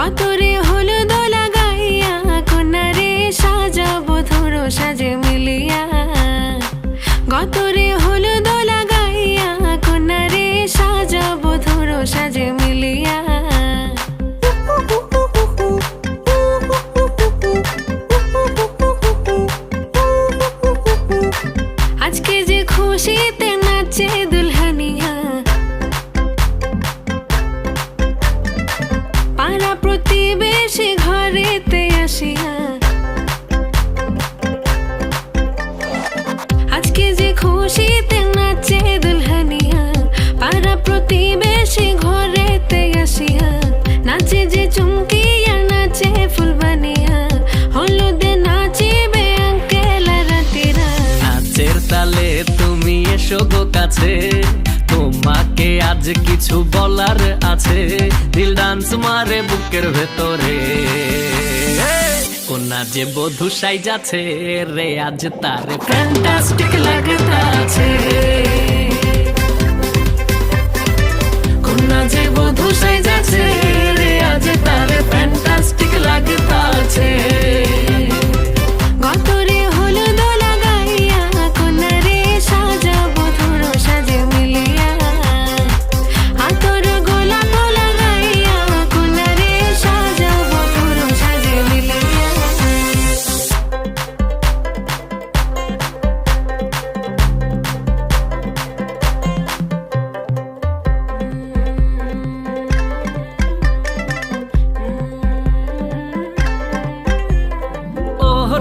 গতরে হলুদ লাগাইয়া কন্যারে সাজাবো ধরো সাজে মিলিয়া। গতরে হলুদ লাগাইয়া কন্যারে সাজাবো ধরো সাজে মিলিয়া। আজকে যে খুশিতে নাচে দুলহানিয়া, পাড়া প্রতিবেশী ঘরেতে আসিয়া। আজকে যে খুশিতে নাচে দুলহানিয়া, পাড়া প্রতিবেশী ঘরেতে আসিয়া। নাচে যে চুমকিয়া নাচে ফুলবানিয়া, হলুদে নাচিবে আঙ্কেল রাতিরা। নাচের তালে তুমি এসো গো কাছে, তোমাকে আজ কিছু বলার আছে। দিল ডান্স মারে বুকের ভেতরে, কোনা যে বধূ সাইজাছে রে আজ তার ফ্যান্টাস্টিক লাগতাছে। কোনা যে বধূ সাইজাছে রে আজ তার ফ্যান্টাস্টিক লাগতাছে। গতরে হলুদ লাগাইয়া কন্যারে সাজাবো ধরো সাজে মিলিয়া। আতর গোলাপ লাগাইয়া কন্যারে সাজাবো ধরো সাজে মিলিয়া।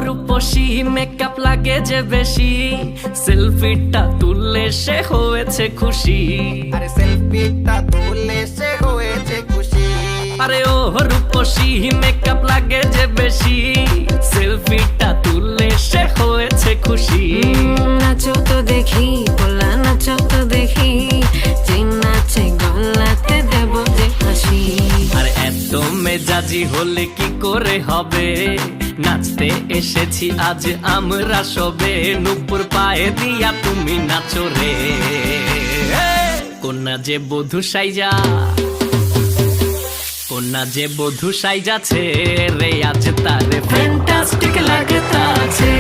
রূপসী মেকআপ লাগে যে বেশি, সেলফিটা তুললে সে হয়েছে খুশি। আরে সেলফিটা তুললে সে হয়েছে খুশি। আরে ও রূপসী মেকআপ লাগে যে বেশি, সেলফিটা তুললে সে হয়েছে খুশি। নাচো তো দেখি পোলা নাচো তো দেখি, যে নাচে গলাতে দেব যে হাসি। আর এত মেজাজি হলে কি করে হবে, নাচতে এসেছি আজ আমরা সবে। নুপুর পায়ে দিয়া তুমি নাচো রে, কোনা যে বধূ সাইজা, কোনা যে বধূ সাইজাছে রে আজ তার ফ্যান্টাস্টিক লাগতাছে।